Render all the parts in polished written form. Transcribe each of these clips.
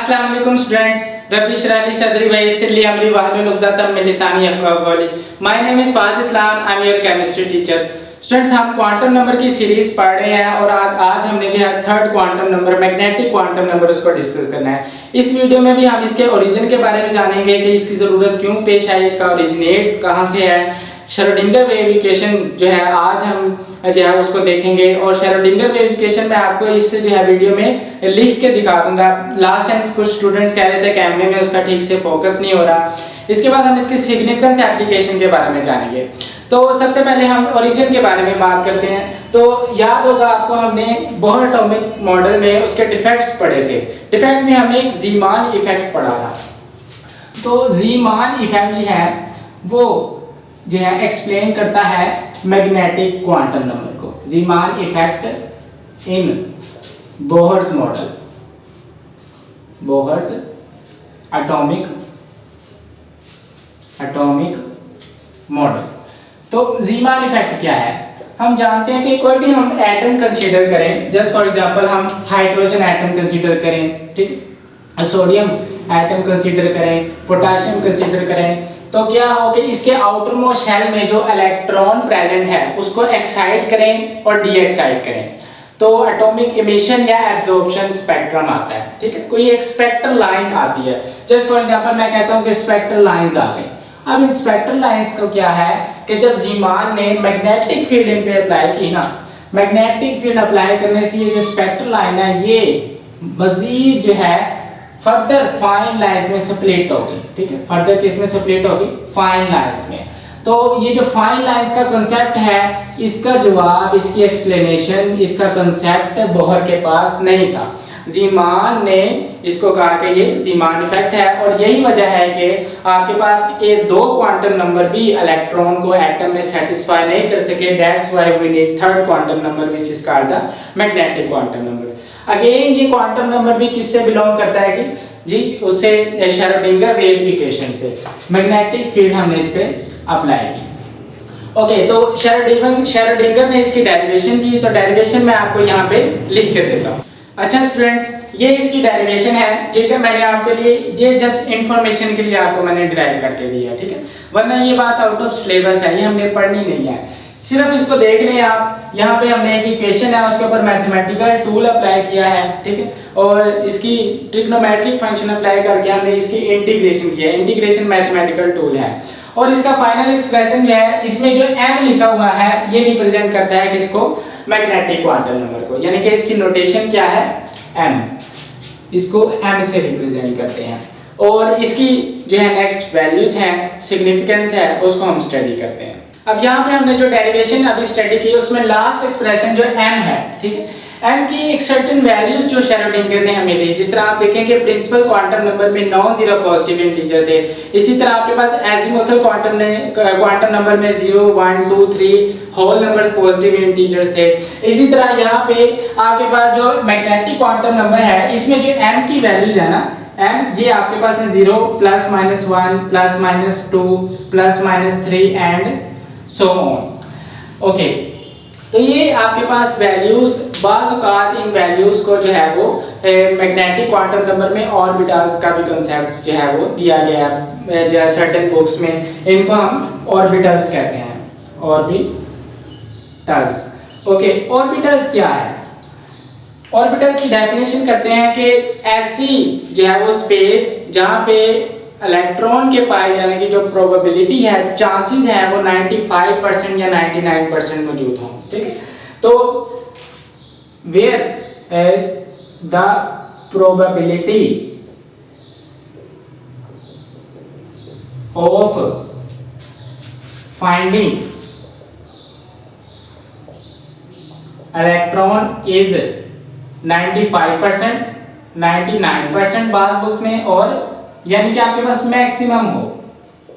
अस्सलाम वालेकुम स्टूडेंट्स, रब्बी इश्रह ली सदरी व यस्सिर ली अमरी वहलुल उक़दतम मिन लिसानी यफ़क़हू क़ौली। My name is Fahid Islam, I am your chemistry teacher. Students, हम क्वांटम नंबर की सीरीज़ पढ़ रहे हैं और आज हमने जो है third quantum number, magnetic quantum number, उसको डिस्कस करना है। इस वीडियो में भी हम इसके ओरिजिन के बारे में जानेंगे कि इसकी ज़रूरत क्यों पेश आई, इसका ओरिजिनेट कहाँ से है। श्रोडिंगर वेव इक्वेशन जो है आज हम जो है उसको देखेंगे और श्रोडिंगर वेव इक्वेशन में आपको इस जो है वीडियो में लिख के दिखा दूंगा। लास्ट टाइम कुछ स्टूडेंट्स कह रहे थे कैमरे में उसका ठीक से फोकस नहीं हो रहा। इसके बाद हम इसके सिग्निफिकेंस एप्लीकेशन के बारे में जानेंगे। तो सबसे पहले हम ओरिजिन के बारे में बात करते हैं। तो याद होगा आपको, हमने बोहर एटॉमिक मॉडल में उसके डिफेक्ट्स पढ़े थे। डिफेक्ट में हमने एक ज़ीमान इफेक्ट पढ़ा था। तो ज़ीमान इफेक्ट है वो जो है एक्सप्लेन करता है मैग्नेटिक क्वांटम नंबर को। Zeeman effect in Bohr's model, Bohr's atomic model. तो ज़ीमान इफेक्ट क्या है? हम जानते हैं कि कोई भी हम एटम कंसीडर करें, जस्ट फॉर एग्जांपल हम हाइड्रोजन एटम कंसीडर करें, ठीक है, सोडियम एटम कंसीडर करें, पोटेशियम कंसीडर करें, तो क्या हो कि इसके आउटर मोस्ट शेल में जो इलेक्ट्रॉन प्रेजेंट है उसको एक्साइट करें और डी एक्साइट करें, तो एटॉमिक इमिशन या एब्जॉर्प्शन स्पेक्ट्रम आता है। ठीक है, कोई एक स्पेक्ट्रल लाइन आती है। जस्ट फॉर एग्जांपल मैं कहता हूं कि स्पेक्ट्रल लाइंस आ गई। अब इन स्पेक्ट्रल लाइंस को क्या है कि जब ज़ीमान ने मैग्नेटिक फील्ड इन पे अप्लाई की ना, मैग्नेटिक फील्ड अप्लाई करने से ये जो स्पेक्ट्रल लाइन है ये मजीद जो है फर्दर फाइन लाइंस में स्प्लिट होगी। ठीक है, फर्दर किस में स्प्लिट होगी? फाइन लाइंस में। तो ये जो फाइन लाइंस का कंसेप्ट है, इसका जवाब, इसकी एक्सप्लेनेशन, इसका कंसेप्ट बोहर के पास नहीं था। ज़ीमान ने इसको कहा कि ये ज़ीमान इफेक्ट है और यही वजह है कि आपके पास ये दो क्वांटम नंबर भी इलेक्ट्रॉन को एटम में सेटिस्फाई नहीं कर सके। That's why we need third quantum number which is called the magnetic quantum number. Again ये क्वांटम नंबर भी किससे बिलोंग करता है कि जी उसे श्रोडिंगर वेव इक्वेशन से। मैग्नेटिक फील्ड हमने इस पे अप्लाई की। ओके, तो श्रोडिंगर ने इसकी डेरिवेशन की, तो डेरिवेशन मैं आपको यहाँ पे लिख के देता हूँ। अच्छा स्टूडेंट्स, ये इसकी डेरिवेशन है। ठीक है, मैंने आपके लिए ये जस्ट इंफॉर्मेशन के लिए आपको मैंने डिराइव करके दिया है। ठीक है, वरना ये बात आउट ऑफ सिलेबस है, ये हमने पढ़नी नहीं है। सिर्फ इसको देख लें आप। यहाँ पे हमने एक इक्वेशन है, उसके ऊपर मैथमेटिकल टूल अप्लाई किया है। ठीक है, और इसकी ट्रिग्नोमेट्रिक फंक्शन अप्लाई करके हमने इसकी इंटीग्रेशन किया है। इंटीग्रेशन मैथमेटिकल टूल है और इसका फाइनल एक्सप्रेशन जो है, इसमें जो m लिखा हुआ है ये रिप्रेजेंट करता है किसको? मैग्नेटिक क्वांटम नंबर को। यानी कि इसकी नोटेशन क्या है? m। इसको m से रिप्रेजेंट करते हैं और इसकी जो है नेक्स्ट वैल्यूज हैं, सिग्निफिकेंस है, उसको हम स्टडी करते हैं। अब यहाँ पे हमने जो डेरिवेशन अभी स्टडी की उसमें लास्ट एक्सप्रेशन जो m है, ठीक है, m की एक सर्टेन वैल्यूज जो श्रोडिंगर ने हमें दी। जिस तरह आप देखेंगे प्रिंसिपल क्वांटम नंबर में नॉन जीरो पॉजिटिव इंटीजर थे, इसी तरह आपके पास एजीमुथल क्वांटम नंबर में 0 1 2 3 होल नंबर्स पॉजिटिव इंटीजर्स थे। इसी तरह यहाँ पे आपके पास जो मैग्नेटिक क्वांटम नंबर है, इसमें जो m की वैल्यूज है ना, m ये आपके पास है 0 +-1 +-2 +-3 एंड सो ऑन। ओके, तो ये आपके पास वैल्यूज, बाज़ औक़ात इन वैल्यूज को जो है वो मैग्नेटिक क्वांटम नंबर में ऑर्बिटल्स का भी कंसेप्ट जो है वो दिया गया है। जो है सर्टेन बुक्स में इनको हम ऑर्बिटल्स कहते हैं, ऑर्बिटल्स। ओके, ऑर्बिटल्स क्या है? ऑर्बिटल्स की डेफिनेशन करते हैं कि ऐसी जो है वो स्पेस जहाँ पे इलेक्ट्रॉन के पाए जाने की जो प्रोबेबिलिटी है, चांसेस है, वो 95% या 99% मौजूद हों। ठीक है, तो where the probability of finding electron is 95%, 99% बाज़ बुक्स में, और यानी कि आपके पास मैक्सिमम हो।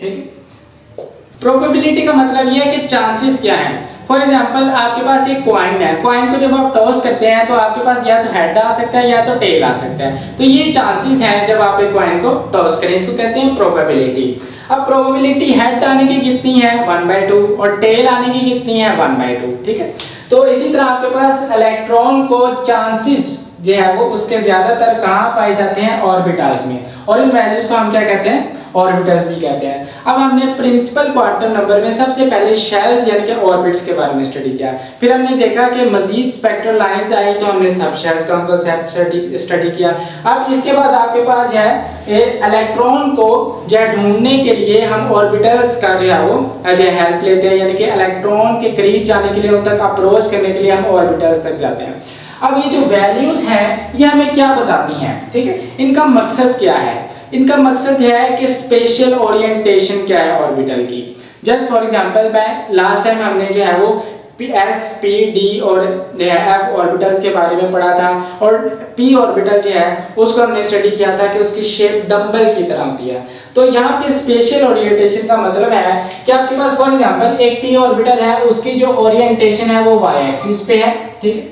ठीक है, प्रोबेबिलिटी का मतलब ये है कि चांसेस क्या हैं। फॉर एग्जांपल आपके पास एक कॉइन है, कॉइन को जब आप टॉस करते हैं तो आपके पास या तो हेड आ सकता है या तो टेल आ सकता है। तो ये चांसेस हैं जब आप एक कॉइन को टॉस करें, इसको कहते हैं प्रोबेबिलिटी। अब प्रोबेबिलिटी हेड आने की कितनी है? 1/2 और टेल आने की कितनी है? 1/2। ठीक है, तो इसी तरह आपके पास इलेक्ट्रॉन को चांसेस जो है वो उसके ज्यादातर कहाँ पाए जाते हैं, ऑर्बिटल्स में, और इन वैल्यूज को हम क्या कहते हैं, ऑर्बिटल्स भी कहते हैं। अब हमने प्रिंसिपल क्वांटम नंबर में सबसे पहले शेल्स यानी कि ऑर्बिट्स के बारे में स्टडी किया, फिर हमने देखा कि मजीद स्पेक्ट्रल लाइंस आई तो हमने सब शेल्स का कांसेप्ट स्टडी किया। अब इसके बाद आपके पास है इलेक्ट्रॉन को जो ढूंढने के लिए हम ऑर्बिटल्स का जो है वो जो हेल्प लेते हैं, यानी कि इलेक्ट्रॉन के करीब जाने के लिए उन तक अप्रोच करने के लिए हम ऑर्बिटल्स तक जाते हैं। अब ये जो वैल्यूज हैं ये हमें क्या बताती हैं, ठीक है, इनका मकसद क्या है, इनका मकसद है कि स्पेशल ओरिएंटेशन क्या है ऑर्बिटल की। जस्ट फॉर एग्जांपल मैं लास्ट टाइम हमने जो है वो एस पी डी और एफ ऑर्बिटल्स के बारे में पढ़ा था, और पी ऑर्बिटल जो है उसको हमने स्टडी किया था कि उसकी शेप डंबल की तरह होती है। तो यहाँ पे स्पेशल ओरिएंटेशन का मतलब है कि आपके पास फॉर एग्जांपल एक पी ऑर्बिटल है, उसकी जो ओरिएंटेशन है वो वाई एक्सिस पे है, ठीक है,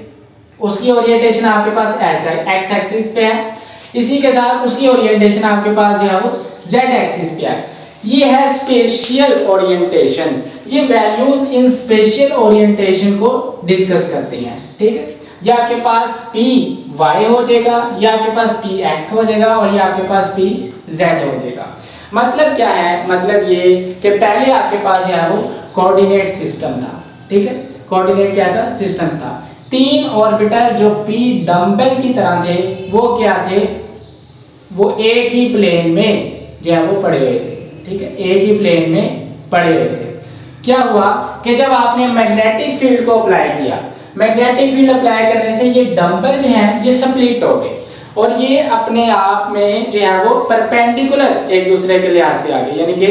उसकी ओरिएंटेशन आपके पास एक्स एक्सिस पे है, इसी के साथ उसकी ओरिएंटेशन आपके पास जो है वो जेड एक्सिस पे है। ये है स्पेशियल ओरिएंटेशन, ये वैल्यूज इन स्पेशियल ओरिएंटेशन को डिस्कस करती हैं, ठीक है। ये आपके पास पी वाई हो जाएगा, ये आपके पास पी एक्स हो जाएगा, और ये आपके पास पी जेड हो जाएगा। मतलब क्या है, मतलब ये कि पहले आपके पास जो है वो कोऑर्डिनेट सिस्टम था, ठीक है, कोऑर्डिनेट क्या था, सिस्टम था। तीन ऑर्बिटल जो पी डंबल की तरह थे वो क्या थे, वो एक ही प्लेन में जो है वो पड़े हुए थे, ठीक है, एक ही प्लेन में पड़े हुए थे। क्या हुआ कि जब आपने मैग्नेटिक फील्ड को अप्लाई किया, मैग्नेटिक फील्ड अप्लाई करने से ये डंबल जो हैं ये स्प्लिट हो गए, और ये अपने आप में जो है वो परपेंडिकुलर एक दूसरे के लिहाज से आ गए, यानी कि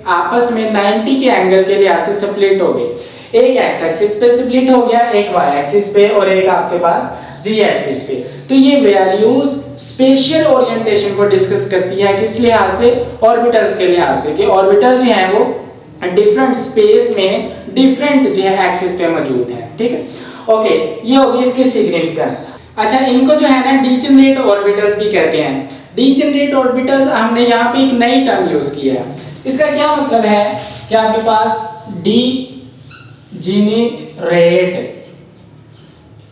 आपस में 90 के एंगल के लिहाज से स्प्लिट हो गए। एक एक्स एक्सिस पे स्प्लिट हो गया, एक वाई एक्सिस पे, और एक आपके पास जी एक्सिस पे। तो ये वैल्यूज स्पेशियल ओरिएंटेशन को डिस्कस करती है, किस लिहाज से, ऑर्बिटल्स के लिहाज से, कि ऑर्बिटल जो है वो डिफरेंट स्पेस में डिफरेंट जो है एक्सिस पे मौजूद है, ठीक है। ओके, ये होगी इसकी सिग्निफिकेंस। अच्छा, इनको जो है ना डीजेनरेट ऑर्बिटल्स भी कहते हैं। डीजेनरेट ऑर्बिटल्स हमने यहाँ पे एक नई टर्म यूज की है। इसका क्या मतलब है कि आपके पास डीजेनरेट,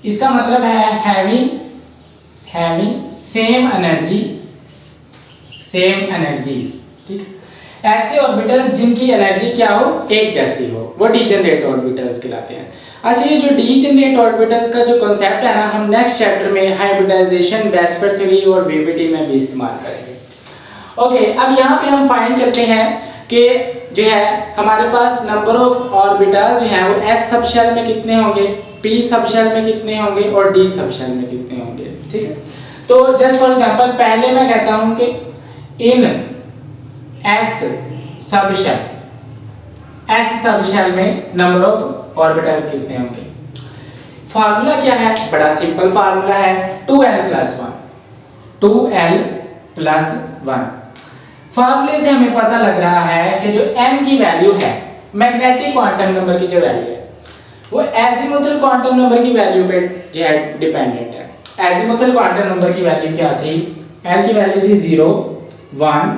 इसका मतलब है हैविंग सेम एनर्जी, ठीक। ऐसे ऑर्बिटल्स जिनकी एनर्जी क्या हो, एक जैसी हो, वो डीजेनरेट ऑर्बिटल्स कहलाते हैं। अच्छा, ये जो डीजेनरेट ऑर्बिटल्स का जो कॉन्सेप्ट है ना, हम नेक्स्ट चैप्टर में हाइब्रिडाइजेशन, वेस्पर थ्योरी और वीबीटी में भी इस्तेमाल करेंगे। ओके, अब यहाँ पे हम फाइंड करते हैं कि जो है हमारे पास नंबर ऑफ ऑर्बिटल जो है वो एस सब शेल में कितने होंगे, पी सब शेल में कितने होंगे, और डी सब शेल में कितने होंगे, ठीक है। तो जस्ट फॉर एग्जांपल पहले मैं कहता हूं कि इन एस सब शेल में नंबर ऑफ ऑर्बिटल्स कितने होंगे। फार्मूला क्या है, बड़ा सिंपल फार्मूला है, 2l+1। फार्मूले से हमें पता लग रहा है कि जो m की वैल्यू है, मैग्नेटिक क्वांटम नंबर की जो वैल्यू है, वो एजीमुथल क्वांटम नंबर की वैल्यू पे जो है डिपेंडेंट है। एजीमुथल क्वांटम नंबर की वैल्यू क्या थी, l की वैल्यू थी 0, 1,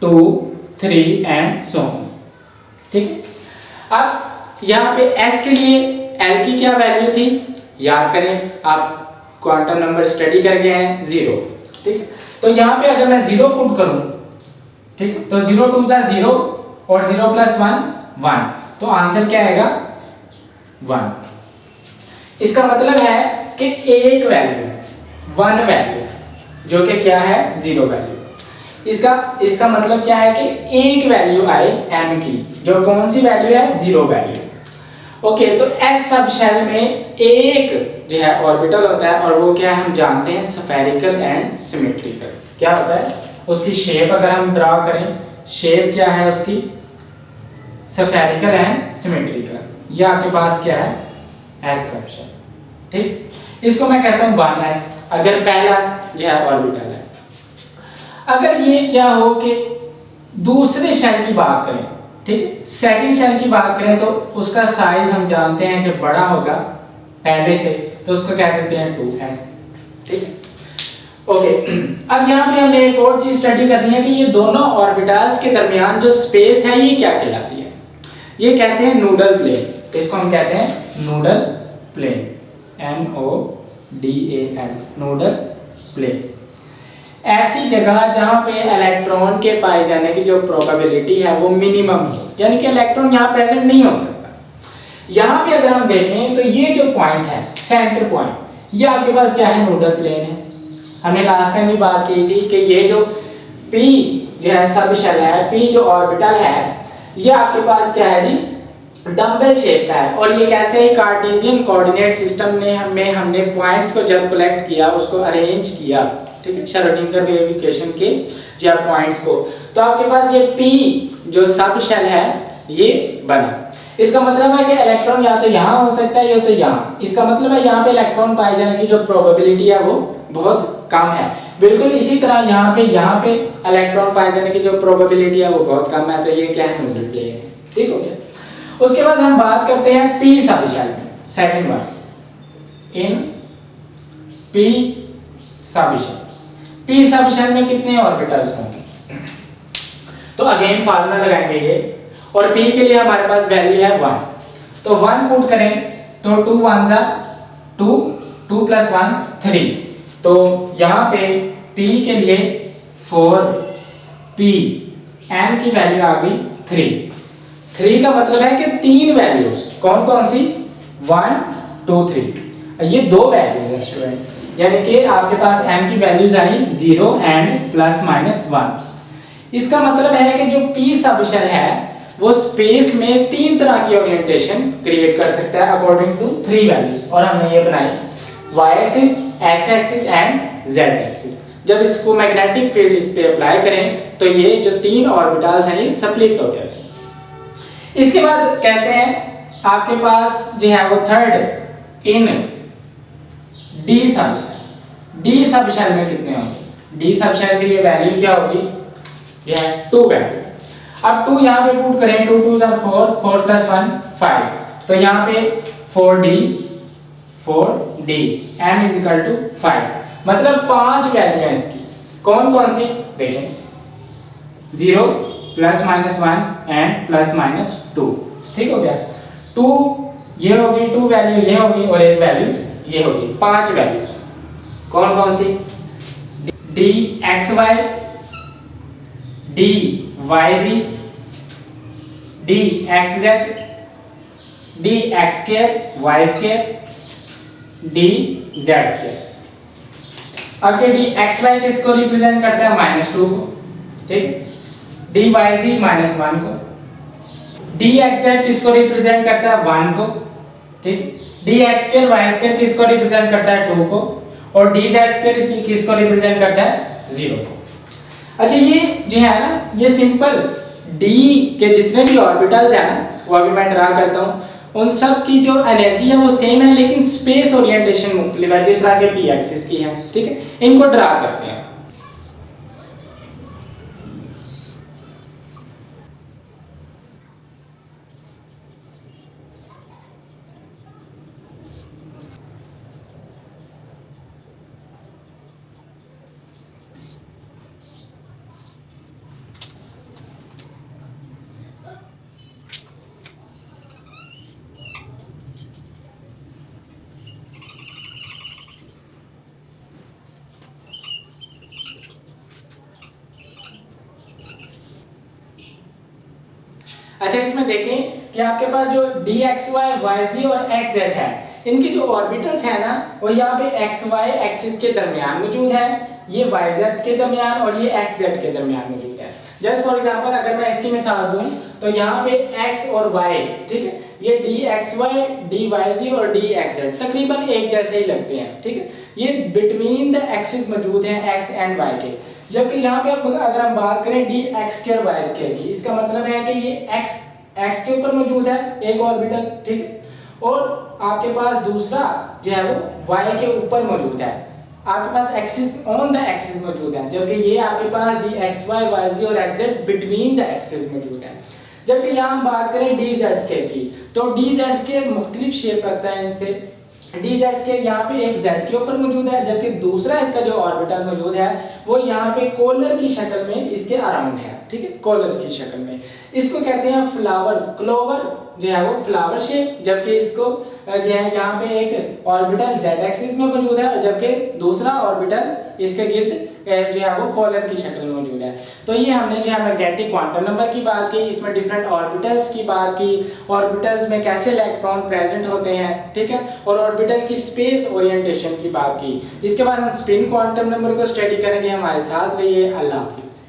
2, 3 एंड सो ऑन, ठीक है। अब यहाँ पे s के लिए l की क्या वैल्यू थी, याद करें, आप क्वांटम नंबर स्टडी कर गए हैं, 0, ठीक। तो यहाँ पे अगर मैं 0 पुट करूं, ठीक, तो 0 2 0 और 0 + 1 1, तो आंसर क्या आएगा, 1। इसका मतलब है कि एक वैल्यू, 1 वैल्यू, जो कि क्या है, 0 वैल्यू। इसका मतलब क्या है कि एक वैल्यू आए m की, जो कौन सी वैल्यू है, 0 वैल्यू। ओके, तो s सब शेल में एक जो है ऑर्बिटल होता है, और वो क्या है, हम जानते हैं, स्फेरिकल एंड सिमेट्रिकल। क्या होता है, उसकी शेप अगर हम ड्रा करें, शेप क्या है उसकी, स्फेरिकल एंड सिमेट्रिकल। ये आपके पास क्या है, s सब शेल, ठीक। इसको मैं कहता हूं 1s, अगर पहला जो है ऑर्बिटल है। अगर ये क्या हो कि दूसरे शेल की बात करें, ठीक है, सेकंड शेल की बात करें, तो उसका साइज हम जानते हैं कि बड़ा होगा पहले से, तो उसको कह देते हैं 2s, ठीक है। ओके, अब यहाँ पे हमें एक और चीज स्टडी करनी है कि ये दोनों ऑर्बिटल्स के दरमियान जो स्पेस है ये क्या कहलाती है। ये कहते हैं नूडल प्लेन, इसको हम कहते हैं nodal plane, NODAL, nodal plane, ऐसी जगह जहां पे इलेक्ट्रॉन के पाए जाने की जो प्रोबेबिलिटी है वो मिनिमम हो, यानी कि इलेक्ट्रॉन यहाँ प्रेजेंट नहीं हो सकता। यहाँ पे अगर हम देखें तो ये जो पॉइंट है सेंटर पॉइंट, ये आपके पास क्या है, नोडल प्लेन है। हमने लास्ट टाइम भी बात की थी कि ये जो P जो है सब शेल है, P जो ऑर्बिटल है, ये आपके पास क्या है जी, डंबल शेप का है। और ये कैसे है, कार्टेशियन कोऑर्डिनेट सिस्टम में हमने पॉइंट्स को जब कलेक्ट किया, उसको अरेंज किया, ठीक है, श्रोडिंगर वेव इक्वेशन के जो पॉइंट्स को, तो आपके पास ये P जो सब शेल है ये बना। इसका मतलब है कि इलेक्ट्रॉन या तो यहाँ हो सकता है या तो यहाँ। इसका मतलब है यहाँ पे इलेक्ट्रॉन पाए जाने की जो प्रोबेबिलिटी है वो बहुत कम है। बिल्कुल इसी तरह यहाँ पे इलेक्ट्रॉन पाए जाने की जो प्रोबेबिलिटी है वो बहुत कम है। तो ये क्या है, नोडल प्लेन है, ठीक हो गया। उसके बाद हम बात करते हैं P सब शेल में, second one in P sub shell. P sub shell में कितने ऑर्बिटल्स होंगे, तो अगेन फार्मूला लगाएंगे ये, और P के लिए हमारे पास वैल्यू है 1, तो 1 पुट करें तो 2 1 जा 2, 2 + 1 3, तो यहाँ पे P के लिए 4, P M की वैल्यू आ गई 3 का मतलब है कि 3 वैल्यूज, कौन कौन सी, 1 2 3, ये 2 वैल्यूज हैं स्टूडेंट्स, यानी कि आपके पास M की वैल्यूज आई 0 एंड ±1। इसका मतलब है कि जो P सब शेल है वो स्पेस में 3 तरह की ओरिएंटेशन क्रिएट कर सकता है अकॉर्डिंग टू 3 वैल्यूज, और हमने ये बनाई y axis, x axis and z axis. जब इसको मैग्नेटिक फील्ड इस पे अप्लाई करें तो ये जो 3 ऑर्बिटल्स हैं ये स्प्लिट हो जाते हैं। इसके बाद कहते हैं आपके पास जो है वो third in d sub shell. d sub shell में कितने होंगे, d सब शेल के लिए वैल्यू क्या होगी, ये है 2 वैल्यू। अब 2 यहाँ पे पुट करें, 2 2 are 4, 4 + 1 5, तो यहाँ पे 4d m = 5, मतलब 5 वैल्यू है इसकी, कौन कौन सी देखें, 0 ±1 एंड ±2, ठीक हो गया। 2 ये होगी, 2 वैल्यू ये होगी और एक वैल्यू ये होगी, 5 वैल्यूज कौन कौन सी, dxy, dyz, dxz, dx2, y2, dz2। अब ये dxy किसको रिप्रेजेंट करता है, -2 को, ठीक, dyz -1 को, dxz किसको रिप्रेजेंट करता है 1 को, ठीक, dx2 y2 किसको रिप्रेजेंट करता है 2 को, और dz2 किसको रिप्रेजेंट करता है 0 को। अच्छा ये जो है ना, ये सिंपल d के जितने भी ऑर्बिटल्स हैं ना, वो अभी मैं ड्रा करता हूँ, उन सब की जो एनर्जी है वो सेम है, लेकिन स्पेस ओरिएंटेशन मुख्तलिफ है, जिस तरह के p एक्सिस की है, ठीक है, इनको ड्रा करते हैं। अच्छा इसमें देखें कि आपके पास जो dxy, yz और xz है, इनके जो ऑर्बिटल्स है ना वो यहाँ पे xy एक्सिस के दरमियान मौजूद है, ये yz के दरमियान और ये xz के दरमियान मौजूद है। जस्ट फॉर एग्जांपल अगर मैं इसकी मिसाल दूं तो यहाँ पे x और y, ठीक है, ये dxy, dyz और dxz तकरीबन एक जैसे ही लगते हैं, ठीक है, ये बिटवीन द एक्सिस मौजूद हैं x एंड y के। जबकि यहाँ पे अगर हम बात करें dx2 y2 की, इसका मतलब है कि ये x के ऊपर मौजूद है एक ऑर्बिटल, ठीक है, और आपके पास दूसरा जो है वो y के ऊपर मौजूद है, आपके पास एक्सिस ऑन द एक्सिस मौजूद है, जबकि ये आपके पास dxy, yz और xz बिटवीन द एक्सिस मौजूद है। जबकि यहाँ हम बात करें dz2 की, तो dz2 मुख्तलिफ शेप रखता है इनसे। dz2 यहाँ पे एक z के ऊपर मौजूद है, जबकि दूसरा इसका जो ऑर्बिटल मौजूद है वो यहाँ पे कॉलर की शक्ल में इसके अराउंड है, ठीक है, कॉलर की शक्ल में। इसको कहते हैं फ्लावर, क्लोवर जो है वो फ्लावर शेप, जबकि इसको जो है यहाँ पे एक ऑर्बिटल z एक्सिस में मौजूद है, जबकि दूसरा ऑर्बिटल इसके गिर्द जो है वो कॉलर की शक्ल में मौजूद है। तो ये हमने जो है मैग्नेटिक क्वांटम नंबर की बात की, इसमें डिफरेंट ऑर्बिटल्स की बात की, ऑर्बिटल्स में कैसे इलेक्ट्रॉन प्रेजेंट होते हैं, ठीक है, और ऑर्बिटल की स्पेस ओरिएंटेशन की बात की। इसके बाद हम स्पिन क्वांटम नंबर को स्टडी करेंगे। हमारे साथ रहिए, अल्लाह हाफिज।